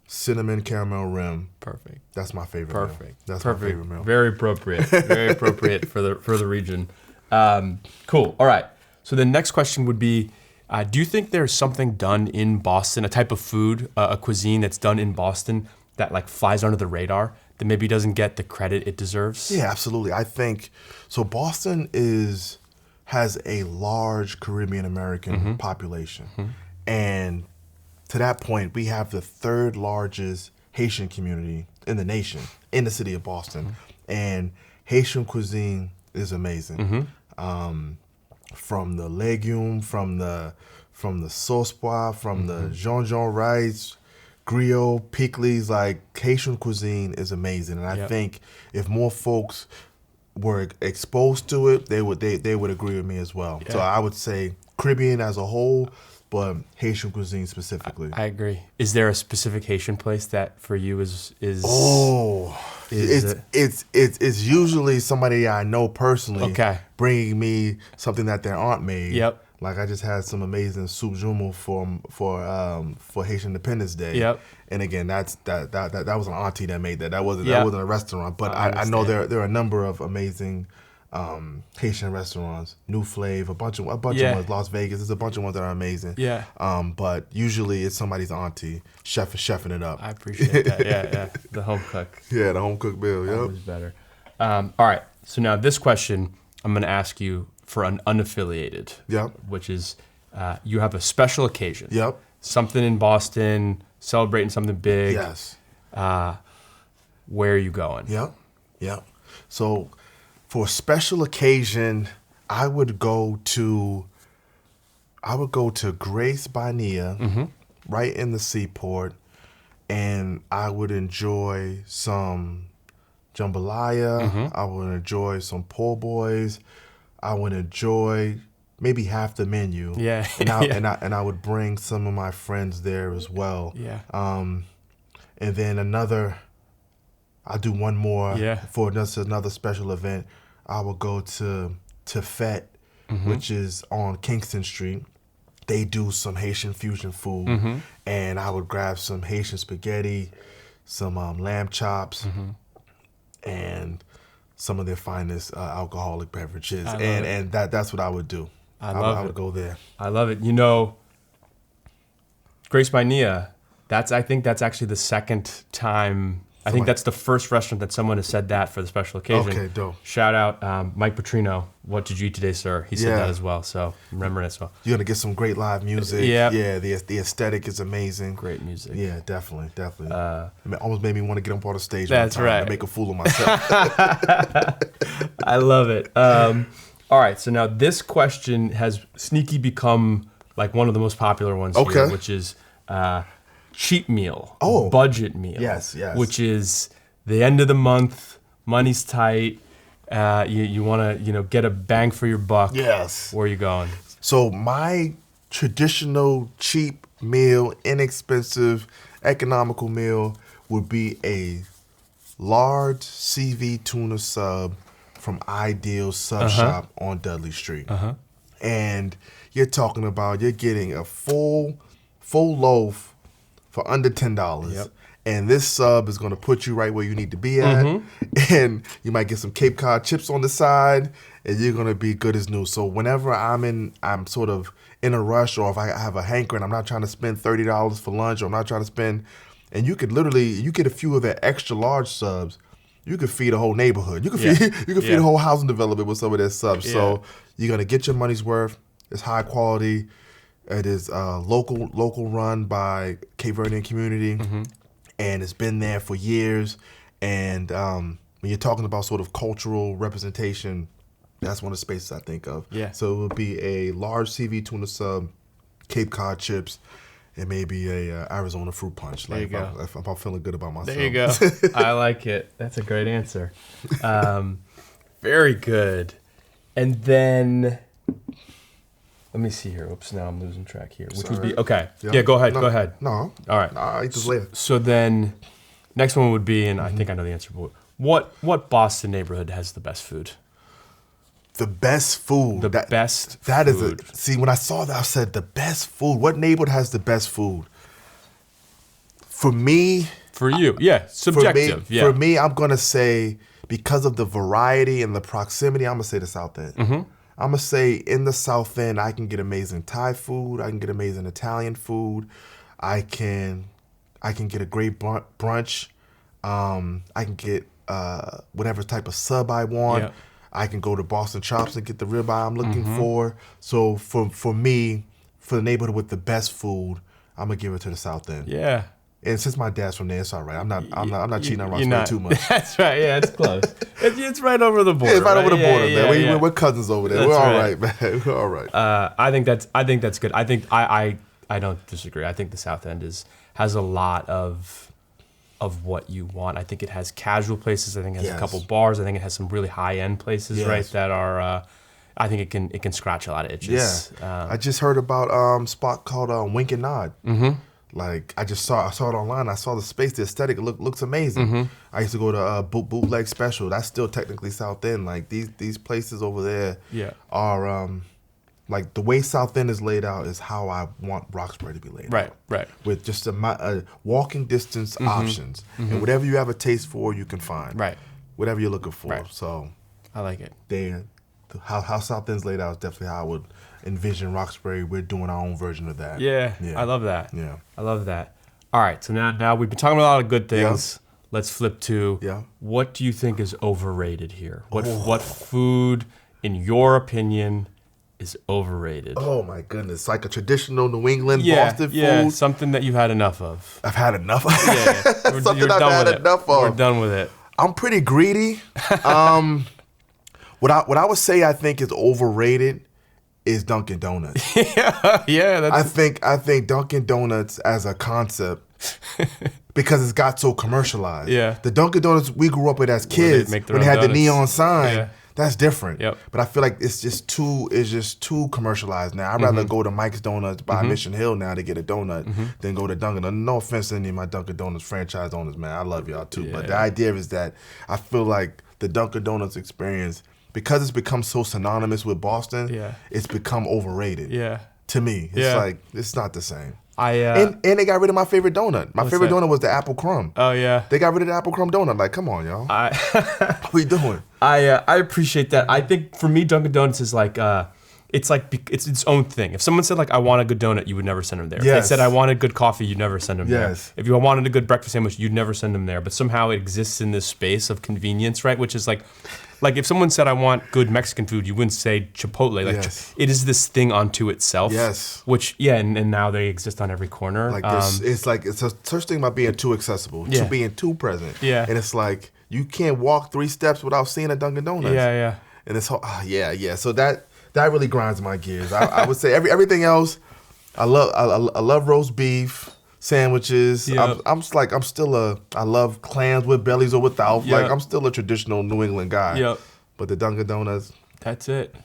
cinnamon caramel rim. Perfect. That's my favorite. Perfect. Meal. That's Perfect. my favorite meal. Very appropriate. Very appropriate for the region. Cool. All right. So the next question would be, do you think there's something done in Boston, a type of food, a cuisine that's done in Boston that flies under the radar, that maybe doesn't get the credit it deserves? Yeah, absolutely. I think so. Boston has a large Caribbean American population, and to that point, we have the third largest Haitian community in the nation, in the city of Boston, and Haitian cuisine is amazing. From the legume, from the sauce pois, from the Jean rice, griot, pickles, Haitian cuisine is amazing. And I think if more folks were exposed to it, they would agree with me as well. Yeah. So I would say Caribbean as a whole, but Haitian cuisine specifically. I agree. Is there a specific Haitian place that for you is? It's usually somebody I know personally. Okay. Bringing me something that their aunt made. Yep. Like I just had some amazing soup jumeau for Haitian Independence Day. Yep. And again, that was an auntie that made that. That wasn't a restaurant. But I know there are a number of amazing Haitian restaurants, New Flav, a bunch of Yeah. ones. Las Vegas, there's a bunch of ones that are amazing. Yeah. But usually it's somebody's auntie chefing it up. I appreciate that. Yeah. The home cook. Yeah, the home cook bill. Yep. Always better. All right. So now this question, I'm going to ask you for an unaffiliated. Yep. Which is, you have a special occasion. Yep. Something in Boston, celebrating something big. Yes. Where are you going? Yep. So for a special occasion, I would go to Grace by Nia, right in the seaport, and I would enjoy some jambalaya. I would enjoy some po' boys. I would enjoy maybe half the menu. Yeah. And I would bring some of my friends there as well. Yeah. And then I'll do one more for another special event. I will go to Fete, which is on Kingston Street. They do some Haitian fusion food, and I would grab some Haitian spaghetti, some lamb chops, and some of their finest alcoholic beverages. And that's what I would do. I would go there. I love it. Grace by Nia, I think that's actually the second time. I think that's the first restaurant that someone has said that for the special occasion. Okay, dope. Shout out Mike Petrino. What did you eat today, sir? He said that as well. So remember it as well. You're gonna get some great live music. Yeah. Yeah. The aesthetic is amazing. Great music. Yeah, definitely. It almost made me want to get up on the stage. That's one time right. To make a fool of myself. I love it. All right. So now this question has sneaky become like one of the most popular ones here, which is cheap meal, budget meal. Yes. Which is the end of the month, money's tight. You want to get a bang for your buck. Yes. Where are you going? So my traditional cheap meal, inexpensive, economical meal would be a large CV tuna sub from Ideal Sub Shop on Dudley Street. And you're talking about you're getting a full loaf for under $10. Yep. And this sub is going to put you right where you need to be at. And you might get some Cape Cod chips on the side, and you're going to be good as new. So whenever I'm sort of in a rush, or if I have a hankering, I'm not trying to spend $30 for lunch, or I'm not trying to spend, and you get a few of the extra large subs, you could feed a whole neighborhood. You could feed a whole housing development with some of their subs. Yeah. So you're going to get your money's worth. It's high quality. It is local run by Cape Verdean community. And it's been there for years. And when you're talking about sort of cultural representation, that's one of the spaces I think of. Yeah. So it would be a large CV tuna sub, Cape Cod chips, and maybe a Arizona fruit punch. There you go. If I'm feeling good about myself. There you go. I like it. That's a great answer. Very good. And then, let me see here. Oops, now I'm losing track here. Which would be, okay. Yeah, go ahead. Go ahead. No. All right. I eat this later. So then, next one would be, and I think I know the answer, but what Boston neighborhood has the best food? The best food. Best that food. See, when I saw that, I said, the best food. What neighborhood has the best food? For me. For you, yeah. Subjective, For me, I'm going to say, because of the variety and the proximity, I'm going to say the South End. I'm going to say in the South End, I can get amazing Thai food. I can get amazing Italian food. I can get a great brunch. I can get whatever type of sub I want. Yep. I can go to Boston Chops and get the ribeye I'm looking for. So for me, for the neighborhood with the best food, I'm gonna give it to the South End. Yeah. And since my dad's from there, it's all right. I'm not cheating on Roxbury too much. That's right. Yeah, it's close. it's right over the border. Yeah, it's right over the border, man. Yeah. We're cousins over there. That's We're all right. right, man. We're all right. I think that's good. I think I don't disagree. I think the South End has a lot of what you want. I think it has casual places. I think it has a couple bars. I think it has some really high end places, right? That are. I think it can scratch a lot of itches. Yeah. I just heard about a spot called Wink and Nod. Like I saw it online. I saw the space, the aesthetic. It looks amazing. I used to go to Bootleg Special. That's still technically South End. Like these places over there are like the way South End is laid out is how I want Roxbury to be laid out. Right. With just a walking distance options, and whatever you have a taste for, you can find. Right. Whatever you're looking for. Right. So I like it. How South End's laid out is definitely how I would envision Roxbury. We're doing our own version of that. Yeah. I love that. Yeah. I love that. All right, so now we've been talking about a lot of good things. Let's flip to what do you think is overrated here? What food, in your opinion, is overrated? Oh my goodness, like a traditional New England Boston food. Yeah, something that you've had enough of. I've had enough. Something you're I've had enough of. We're done with it. I'm pretty greedy. What I would say I think is overrated is Dunkin' Donuts. I think Dunkin' Donuts as a concept, because it's got so commercialized. Yeah. The Dunkin' Donuts we grew up with as kids, when they had the neon sign, that's different. Yep. But I feel like it's just too commercialized now. I'd rather go to Mike's Donuts by Mission Hill now to get a donut than go to Dunkin'. No offense to any of my Dunkin' Donuts franchise owners, man. I love y'all too. But the idea is that I feel like the Dunkin' Donuts experience, because it's become so synonymous with Boston, it's become overrated. Yeah. To me, it's like it's not the same. And they got rid of my favorite donut. My favorite donut was the apple crumb. Oh yeah. They got rid of the apple crumb donut. Like, come on, y'all. What we doing? I appreciate that. I think for me, Dunkin' Donuts is like it's its own thing. If someone said like I want a good donut, you would never send them there. If they said I wanted good coffee, you'd never send them there. If you wanted a good breakfast sandwich, you'd never send them there. But somehow it exists in this space of convenience, right? Which is like if someone said I want good Mexican food, you wouldn't say Chipotle. Like it is this thing unto itself. Which and now they exist on every corner. Like it's a such thing about being too accessible, to being too present. And it's like you can't walk 3 steps without seeing a Dunkin' Donuts. And it's So that really grinds my gears. I would say everything else. I love roast beef sandwiches. I love clams with bellies or without. Like I'm still a traditional New England guy. But the Dunkin' Donuts, that's it.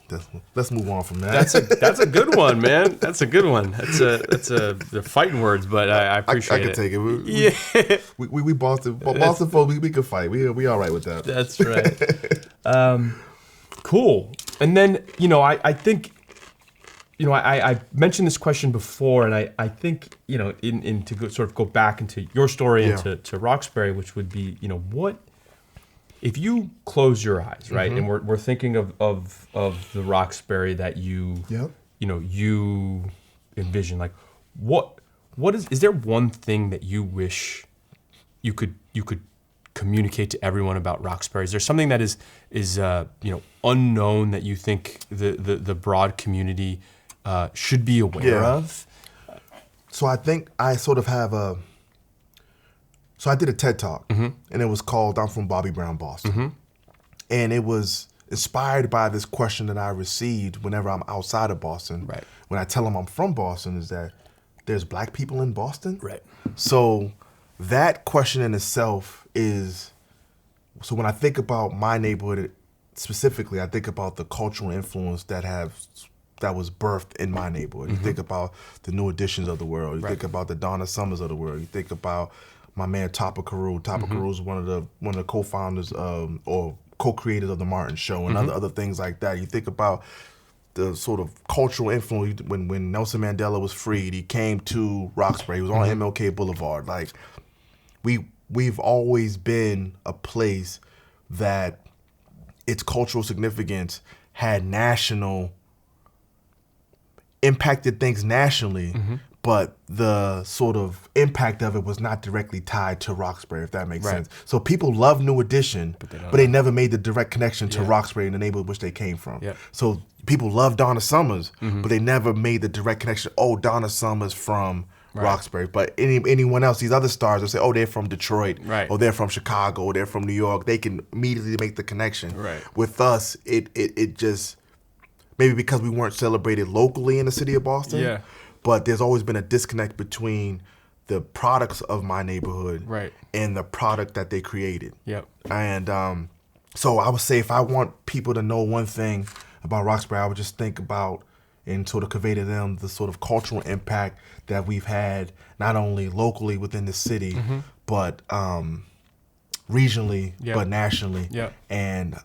Let's move on from that. That's a good one, man. That's a good one. They're fighting words, but I appreciate it. I can take it. We Boston folks. We can fight. We all right with that. That's right. Cool. And then I think. I mentioned this question before, and I think, to go back into your story and to Roxbury, which would be, what, if you close your eyes, right, and we're thinking of the Roxbury that you envision, like, what is there one thing that you wish you could communicate to everyone about Roxbury? Is there something that is unknown that you think the broad community should be aware of? So I think I sort of have so I did a TED Talk, and it was called I'm from Bobby Brown, Boston. And it was inspired by this question that I received whenever I'm outside of Boston. Right. When I tell them I'm from Boston, is that there's black people in Boston? Right. So that question in itself is, so when I think about my neighborhood specifically, I think about the cultural influence that was birthed in my neighborhood. You think about the New Editions of the world. You think about the Donna Summers of the world. You think about my man Tapa Carew. Tapa Carew is one of the co-founders or co-creators of the Martin Show and other things like that. You think about the sort of cultural influence when Nelson Mandela was freed. He came to Roxbury. He was on MLK Boulevard. Like we've always been a place that its cultural significance had impacted things nationally, but the sort of impact of it was not directly tied to Roxbury, if that makes sense. So people love New Edition, but they never made the direct connection to Roxbury and the neighborhood which they came from. So people love Donna Summers, but they never made the direct connection. Oh, Donna Summers from Roxbury. But anyone else, these other stars will say, oh, they're from Detroit, or they're from Chicago, or they're from New York. They can immediately make the connection. With us, it just, maybe because we weren't celebrated locally in the city of Boston, but there's always been a disconnect between the products of my neighborhood and the product that they created. And so I would say if I want people to know one thing about Roxbury, I would just think about and sort of convey to them the sort of cultural impact that we've had, not only locally within the city, but regionally, but nationally. And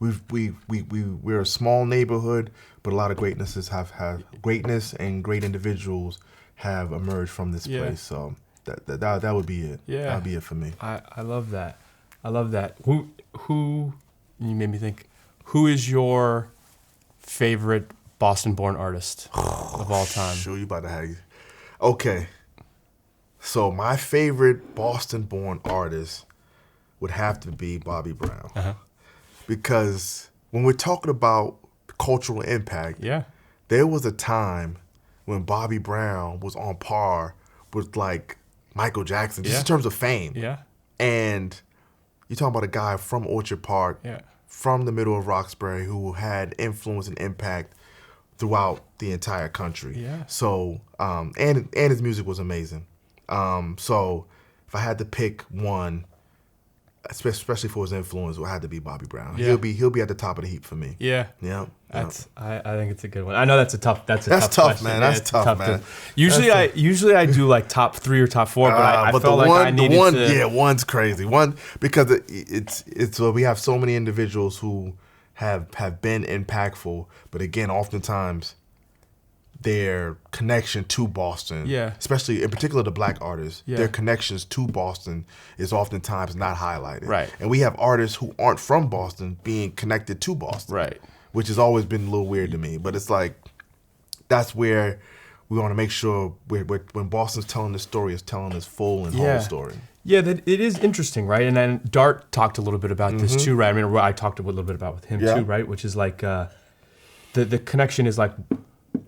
we're a small neighborhood, but a lot of have greatness and great individuals have emerged from this place. So that would be it. That would be it for me. I love that. I love that. Who you made me think. Who is your favorite Boston-born artist of all time? Sure, you about to have you. Okay. So my favorite Boston-born artist would have to be Bobby Brown. Uh-huh. Because when we're talking about cultural impact, Yeah. there was a time when Bobby Brown was on par with like Michael Jackson, just in terms of fame. Yeah. And you're talking about a guy from Orchard Park, from the middle of Roxbury, who had influence and impact throughout the entire country. Yeah. So, and his music was amazing. So if I had to pick one, especially for his influence, it had to be Bobby Brown. Yeah. He'll be at the top of the heap for me. Yeah. Yeah. I think it's a good one. I know that's tough tough, question. man. That's tough, man. Usually I do like top 3 or top 4, but I felt like I needed to. Yeah, one's crazy. One because it's we have so many individuals who have been impactful, but again, oftentimes their connection to Boston, especially in particular the black artists, their connections to Boston is oftentimes not highlighted. Right. And we have artists who aren't from Boston being connected to Boston. Right. Which has always been a little weird to me. But it's like, that's where we want to make sure when Boston's telling the story, it's telling this full and whole story. Yeah, that it is interesting, right? And then Dart talked a little bit about this too, right? I mean, I talked a little bit about with him too, right? Which is like the connection is like,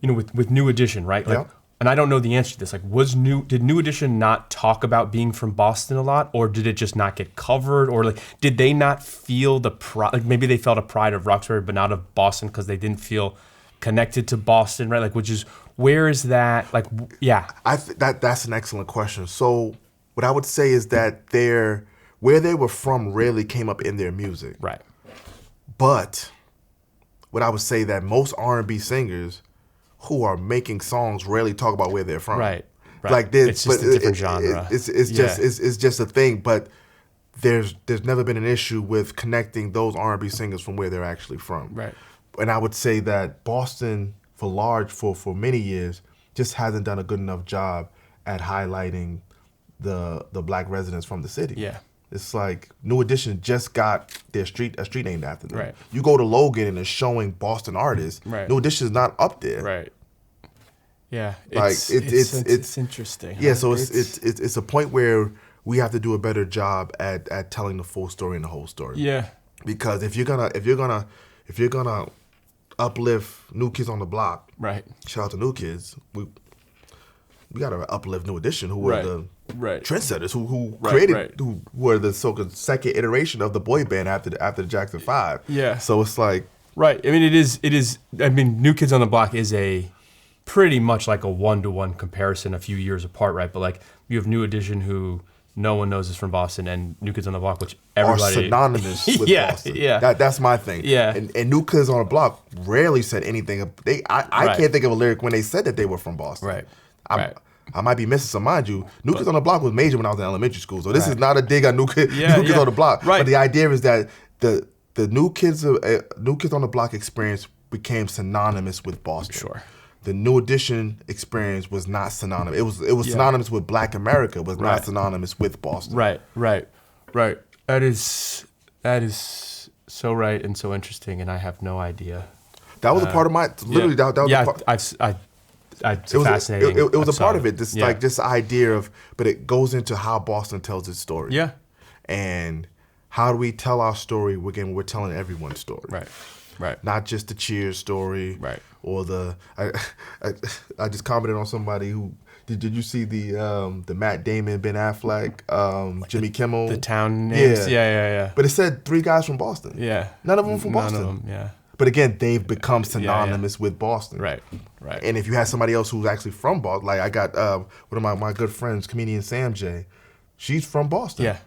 you know, with New Edition, right? Like, and I don't know the answer to this. Like, did New Edition not talk about being from Boston a lot, or did it just not get covered, or like did they not feel the pride? Like maybe they felt a pride of Roxbury, but not of Boston because they didn't feel connected to Boston, right? Like, which is where is that? Like, yeah, that's an excellent question. So what I would say is that where they were from rarely came up in their music, right? But what I would say that most R&B singers who are making songs rarely talk about where they're from. Right. Like this, it's just a different genre. It's just a thing. But there's never been an issue with connecting those R&B singers from where they're actually from. Right. And I would say that Boston, for many years, just hasn't done a good enough job at highlighting the black residents from the city. Yeah. It's like New Edition just got a street named after them. Right. You go to Logan and it's showing Boston artists. Right. New Edition is not up there. Right. Yeah. It's interesting. Yeah. So it's a point where we have to do a better job at telling the full story and the whole story. Yeah. Because if you're gonna uplift New Kids on the Block, right? Shout out to New Kids. We gotta uplift New Edition, who were the trendsetters, who created, who were the so-called second iteration of the boy band after the Jackson 5. Yeah. So it's like, right. I mean, it is. I mean, New Kids on the Block is a pretty much like a 1-to-1 comparison, a few years apart, right? But like you have New Edition, who no one knows is from Boston, and New Kids on the Block, which everybody are synonymous with Boston. Yeah. That's my thing. Yeah. And New Kids on the Block rarely said anything. I can't think of a lyric when they said that they were from Boston. Right. I might be missing some. Mind you, New Kids on the Block was major when I was in elementary school. So this is not a dig at New Kids on the Block. Right. But the idea is that the New Kids on the Block experience became synonymous with Boston. Sure. The New Edition experience was not synonymous. It was synonymous with Black America, but not synonymous with Boston. Right. That is so right and so interesting, and I have no idea. That was a part of my literally. That was a part. It's fascinating. It was a part of it. Like this idea of, but it goes into how Boston tells its story. Yeah. And how do we tell our story? Again, we're telling everyone's story. Right. Not just the Cheers story. Right. Or I just commented on somebody who did you see the Matt Damon, Ben Affleck, Jimmy Kimmel, the town names? Yeah. But it said 3 guys from Boston. Yeah. None of them from Boston. None of them. Yeah. But again, they've become synonymous with Boston. Right. And if you have somebody else who's actually from Boston, like I got one of my good friends, comedian Sam J, she's from Boston. Yeah.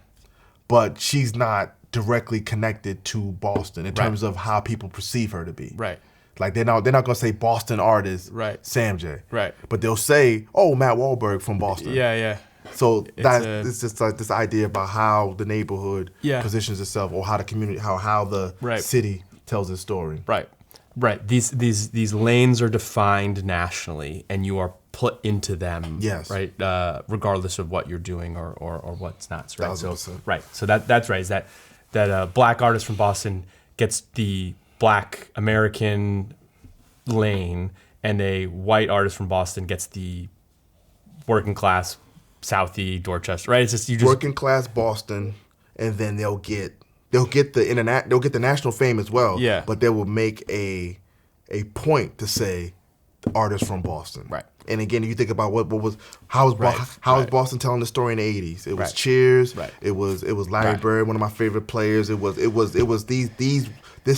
But she's not directly connected to Boston in terms of how people perceive her to be. Right. Like they're not gonna say Boston artist Sam J. Right. But they'll say, oh, Matt Wahlberg from Boston. Yeah. So it's just like this idea about how the neighborhood positions itself, or how the community, how the city tells its story. Right. These lanes are defined nationally, and you are put into them. Yes. Right. Regardless of what you're doing or what's not. Right. 1,000%. So that's right. Is that black artist from Boston gets the Black American lane, and a white artist from Boston gets the working class Southie Dorchester, right? It's just working class Boston, and then they'll get the national fame as well. Yeah. But they will make a point to say the artist from Boston. Right. And again, you think about how was Boston telling the story in the 80s? It was Cheers. Right. It was Larry Bird, one of my favorite players. This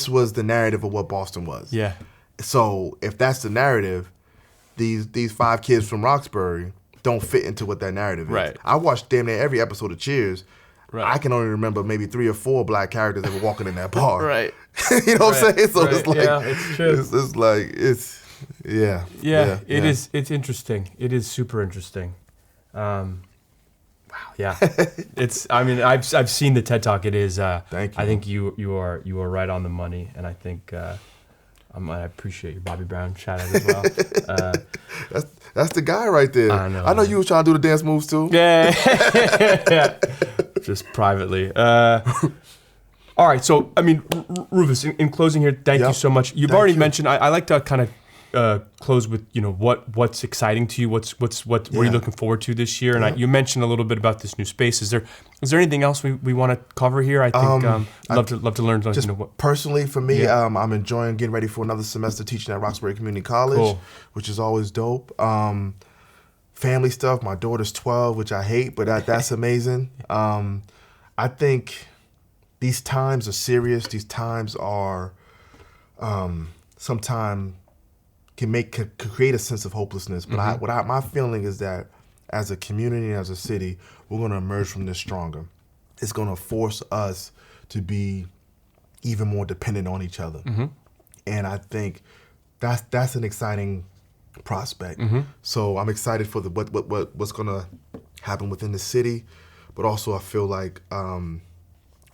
was the narrative of what Boston was. Yeah. So if that's the narrative, these 5 kids from Roxbury don't fit into what that narrative is. Right. I watched damn near every episode of Cheers. Right. I can only remember maybe 3 or 4 black characters that were walking in that bar. Right. You know what I'm saying? So Right. it's like, yeah, it's true. it's like, It is. It's interesting. It is super interesting. Wow. Yeah. I mean, I've seen the TED Talk. It is. Thank you. I think you are right on the money, and I think I appreciate your Bobby Brown shout out as well. That's the guy right there. I know. You was trying to do the dance moves too. Yeah. Yeah. Just privately. All right. So, I mean, Rufus, in closing here, thank you so much. You've already mentioned. I like to kind of close with what's exciting to you. What are you looking forward to this year? And you mentioned a little bit about this new space. Is there anything else we want to cover here? I think love to learn. Just personally for me, I'm enjoying getting ready for another semester teaching at Roxbury Community College, which is always dope. Family stuff. My daughter's 12, which I hate, but that's amazing. I think these times are serious. These times are sometimes can create a sense of hopelessness. But my feeling is that as a community and as a city, we're going to emerge from this stronger. It's going to force us to be even more dependent on each other. Mm-hmm. And I think that's an exciting prospect. Mm-hmm. So I'm excited for what's going to happen within the city, but also I feel like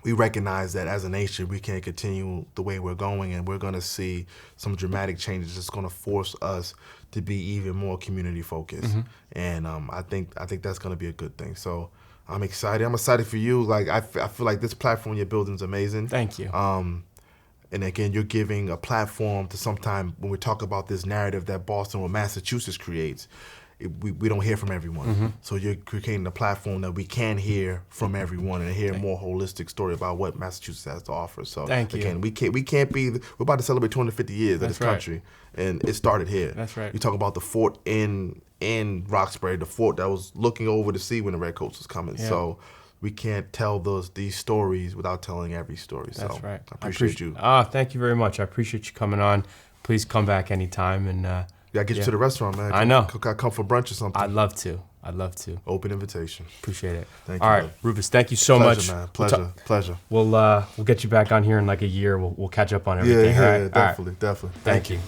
we recognize that as a nation, we can't continue the way we're going, and we're going to see some dramatic changes that's going to force us to be even more community focused. Mm-hmm. And I think that's going to be a good thing. So I'm excited. I'm excited for you. Like I feel like this platform you're building is amazing. Thank you. And again, you're giving a platform to sometime when we talk about this narrative that Boston or Massachusetts creates. We don't hear from everyone. Mm-hmm. So you're creating a platform that we can hear from everyone and hear a more holistic story about what Massachusetts has to offer. So again, we can't be, we're about to celebrate 250 years of this country, and it started here. That's right. You talk about the fort in Roxbury, the fort that was looking over the sea when the Redcoats was coming. Yeah. So we can't tell these stories without telling every story. That's so right. I appreciate you. Thank you very much. I appreciate you coming on. Please come back anytime. And I get you to the restaurant, man. I know. Come for brunch or something. I'd love to. Open invitation. Appreciate it. Thank you. All right, man. Rufus, thank you so much. Man. Pleasure. We'll get you back on here in like a year. We'll catch up on everything. Yeah, all right? definitely. Thank you.